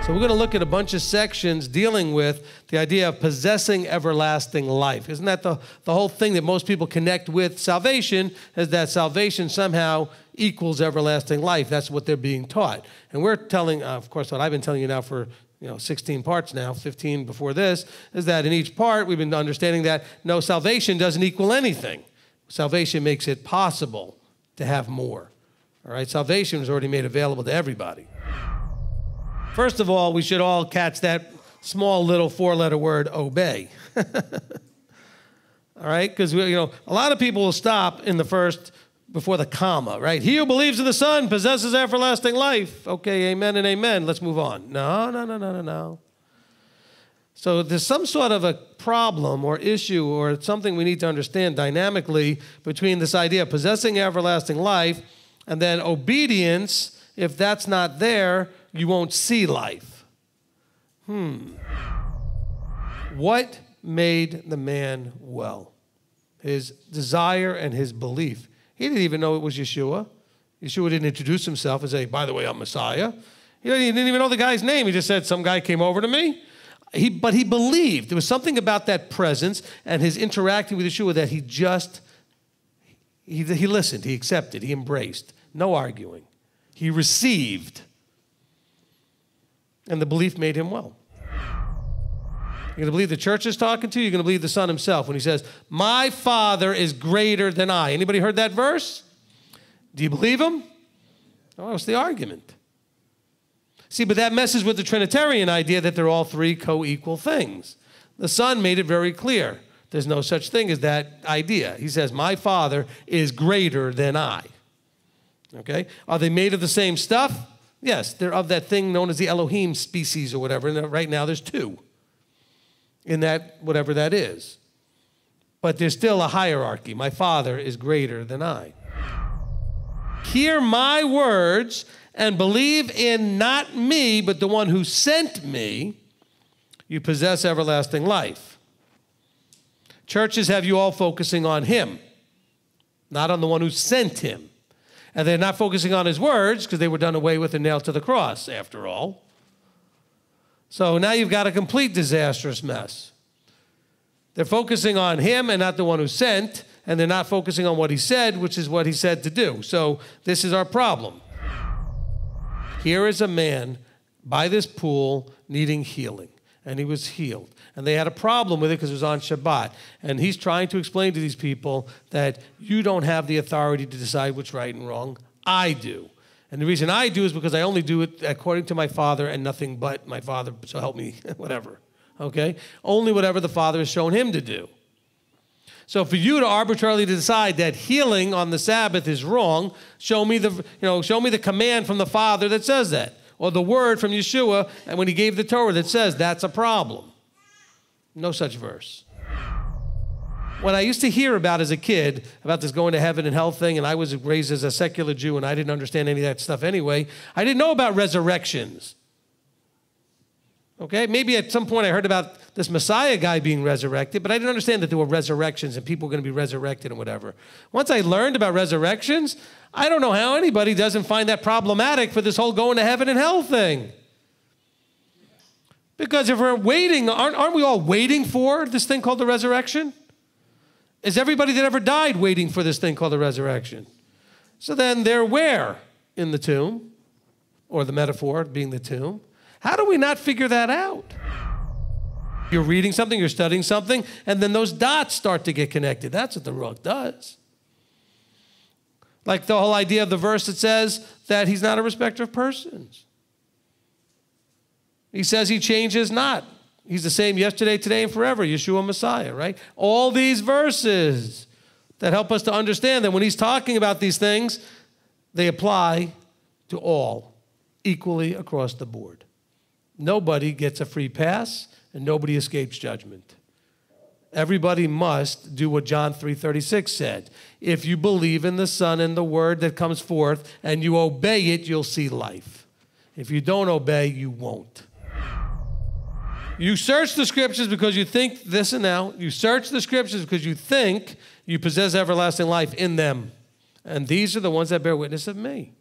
So we're going to look at a bunch of sections dealing with the idea of possessing everlasting life. Isn't that the whole thing that most people connect with salvation, is that salvation somehow equals everlasting life. That's what they're being taught. And we're telling, of course, what I've been telling you now for 16 parts now, 15 before this, is that in each part we've been understanding that no, salvation doesn't equal anything. Salvation makes it possible to have more. All right, salvation is already made available to everybody. First of all, we should all catch that small little four-letter word, obey. All right, because a lot of people will stop in the first, before the comma, right? He who believes in the Son possesses everlasting life. Okay, amen and amen. Let's move on. No. So there's some sort of a problem or issue or something we need to understand dynamically between this idea of possessing everlasting life and then obedience. If that's not there, you won't see life. What made the man well? His desire and his belief. He didn't even know it was Yeshua. Yeshua didn't introduce himself and say, by the way, I'm Messiah. He didn't even know the guy's name. He just said, some guy came over to me. But he believed. There was something about that presence and his interacting with Yeshua that he listened, he accepted, he embraced. No arguing. He received. And the belief made him well. You're going to believe the church is talking to you? You're going to believe the Son himself when he says, my Father is greater than I. Anybody heard that verse? Do you believe him? Oh, what's the argument? See, but that messes with the Trinitarian idea that they're all three co-equal things. The Son made it very clear. There's no such thing as that idea. He says, my Father is greater than I. Okay? Are they made of the same stuff? Yes, they're of that thing known as the Elohim species or whatever. And right now there's two in that, whatever that is. But there's still a hierarchy. My Father is greater than I. Hear my words and believe in not me, but the one who sent me, you possess everlasting life. Churches have you all focusing on him, not on the one who sent him. And they're not focusing on his words because they were done away with and nailed to the cross, after all. So now you've got a complete disastrous mess. They're focusing on him and not the one who sent, and they're not focusing on what he said, which is what he said to do. So this is our problem. Here is a man by this pool needing healing, and he was healed. And they had a problem with it because it was on Shabbat. And he's trying to explain to these people that you don't have the authority to decide what's right and wrong. I do. And the reason I do is because I only do it according to my Father and nothing but my Father, so help me, whatever. Okay? Only whatever the Father has shown him to do. So for you to arbitrarily decide that healing on the Sabbath is wrong, show me the command from the Father that says that, or the word from Yeshua and when he gave the Torah that says that's a problem. No such verse. What I used to hear about as a kid, about this going to heaven and hell thing, and I was raised as a secular Jew, and I didn't understand any of that stuff anyway. I didn't know about resurrections. Okay? Maybe at some point I heard about this Messiah guy being resurrected, but I didn't understand that there were resurrections and people were going to be resurrected and whatever. Once I learned about resurrections, I don't know how anybody doesn't find that problematic for this whole going to heaven and hell thing. Because if we're waiting, aren't we all waiting for this thing called the resurrection? Is everybody that ever died waiting for this thing called the resurrection? So then they're where? In the tomb, or the metaphor being the tomb. How do we not figure that out? You're reading something, you're studying something, and then those dots start to get connected. That's what the Ruach does. Like the whole idea of the verse that says that he's not a respecter of persons. He says he changes not. He's the same yesterday, today, and forever, Yeshua Messiah, right? All these verses that help us to understand that when he's talking about these things, they apply to all, equally across the board. Nobody gets a free pass, and nobody escapes judgment. Everybody must do what John 3:36 said. If you believe in the Son and the word that comes forth, and you obey it, you'll see life. If you don't obey, you won't. You search the scriptures because you think this and now. You search the scriptures because you think you possess everlasting life in them. And these are the ones that bear witness of me.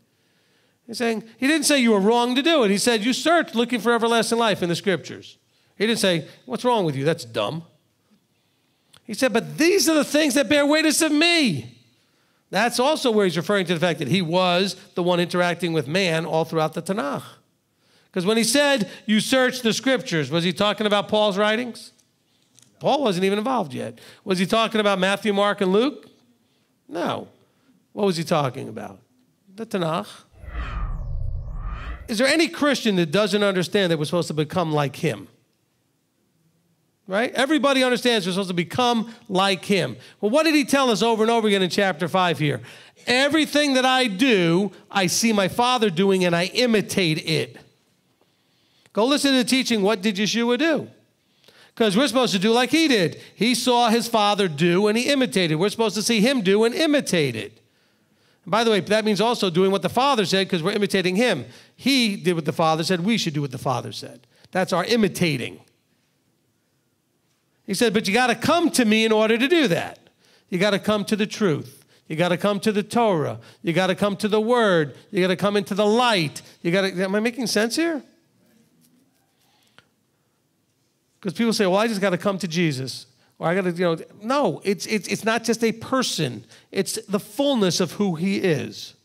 He's saying, he didn't say you were wrong to do it. He said, you searched looking for everlasting life in the scriptures. He didn't say, what's wrong with you? That's dumb. He said, but these are the things that bear witness of me. That's also where he's referring to the fact that he was the one interacting with man all throughout the Tanakh. Because when he said, you search the scriptures, was he talking about Paul's writings? Paul wasn't even involved yet. Was he talking about Matthew, Mark, and Luke? No. What was he talking about? The Tanakh. Is there any Christian that doesn't understand that we're supposed to become like him? Right? Everybody understands we're supposed to become like him. Well, what did he tell us over and over again in chapter 5 here? Everything that I do, I see my Father doing, and I imitate it. Go listen to the teaching, what did Yeshua do? Because we're supposed to do like he did. He saw his Father do, and he imitated. We're supposed to see him do and imitate it. And by the way, that means also doing what the Father said, because we're imitating him. He did what the Father said. We should do what the Father said. That's our imitating. He said, but you got to come to me in order to do that. You got to come to the truth. You got to come to the Torah. You got to come to the Word. You got to come into the light. Am I making sense here? Because people say, well, I just got to come to Jesus. Or I got to, no, it's not just a person. It's the fullness of who he is.